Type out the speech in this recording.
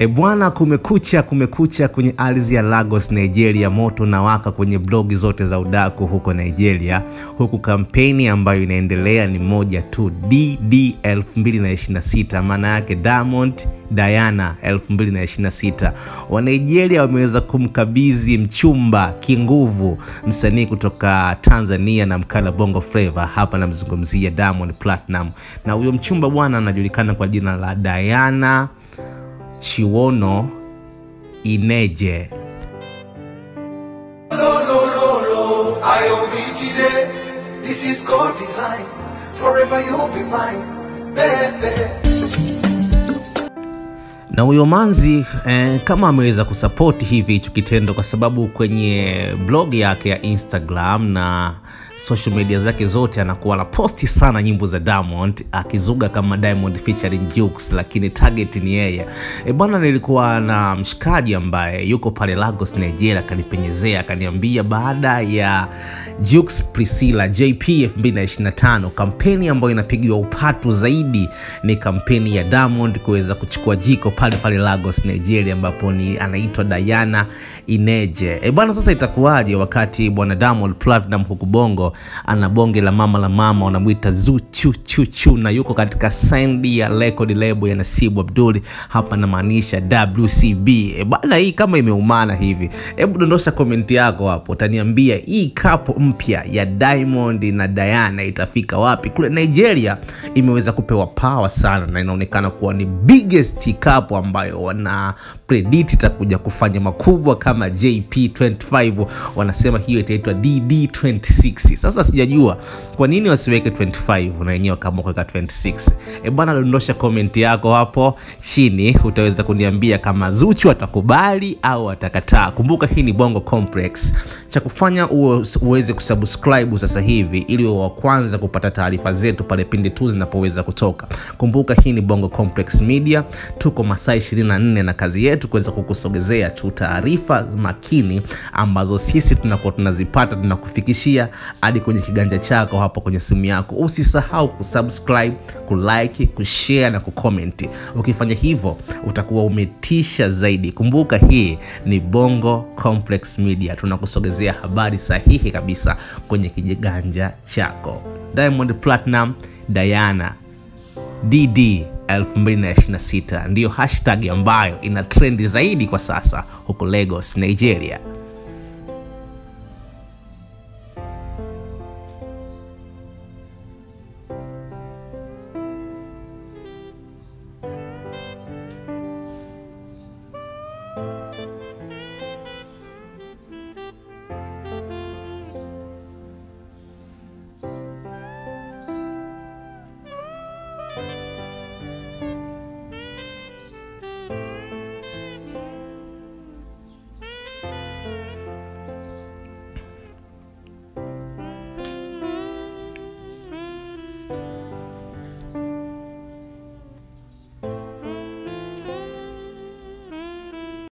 Bwana, kumekucha kwenye ardhi ya Lagos, Nigeria. Moto na waka kwenye blogi zote za udaku huko Nigeria, huku kampeni ambayo inaendelea ni moja tu, DD 2026, maana yake Diamond Diana 2026. Wa Nigeria wameweza kumkabidhi mchumba kinguvu msanii kutoka Tanzania na mkala Bongo Flava. Hapa namzungumzia Diamond Platinum, na huyo mchumba bwana anajulikana kwa jina la Diana Chiwono Ineje. This is God design. Forever you'll be mine, baby. Na huyo manzi kama ameweza kusupport hivi hicho kitendo, kwa sababu kwenye blog yake ya Instagram na social media zake zote anakuwa na posti sana nyimbo za Diamond akizuga kama Diamond featuring Jux, lakini target ni yeye. Bwana, nilikuwa na mshikaji ambaye yuko pale Lagos, Nigeria, akanipenyezea akaniambia baada ya Jux Priscilla JP 2025, kampeni ambayo inapigiwa upatu zaidi ni kampeni ya Diamond kuweza kuchukua jiko pale Lagos, Nigeria, ambapo ni anaitwa Diana Ineje. Bwana, sasa itakuwaje wakati bwana Diamond Platinum huku Bongo ana bonge la mama wanamuita Zuchu, na yuko katika signed ya record label ya Nasibu Abdul, hapa na maanisha WCB. Bwana, hii kama imeumana hivi, hebu dondosha comment yako hapo, utaniambia hii kapo mpya ya Diamond na Diana itafika wapi? Kule Nigeria imeweza kupewa power sana, na inaonekana kuwa ni biggest kapo ambayo wana predict itakuja kufanya makubwa kama JP25. Wanasema hiyo itaitwa DD26. Sasa sijajua kwa nini wasiweke 25 na yenyewe kama kuweka 26. Bwana, dondosha comment yako hapo chini, utaweza kuniambia kama Zuchu atakubali au atakataa. Kumbuka hii ni Bongo Complex. Cha kufanya uweze kusubscribe sasa hivi ili wa kwanza kupata taarifa zetu pale pindi tu zinapoweza kutoka. Kumbuka hii ni Bongo Complex Media, tuko masaa 24 na kazi yetu kuweza kukusogezea tu taarifa makini ambazo sisi tunakuwa tunazipata, tunakufikishia hadi kwenye kiganja chako hapo kwenye simu yako. Usisahau kusubscribe, kulike, kushare na kucomment. Ukifanya hivyo utakuwa umetisha zaidi. Kumbuka hii ni Bongo Complex Media, tunakusogezea habari sahihi kabisa kwenye kiganja chako. Diamond Platinum Diana DD 2026 ndiyo hashtag ambayo ina trend zaidi kwa sasa huko Lagos, Nigeria.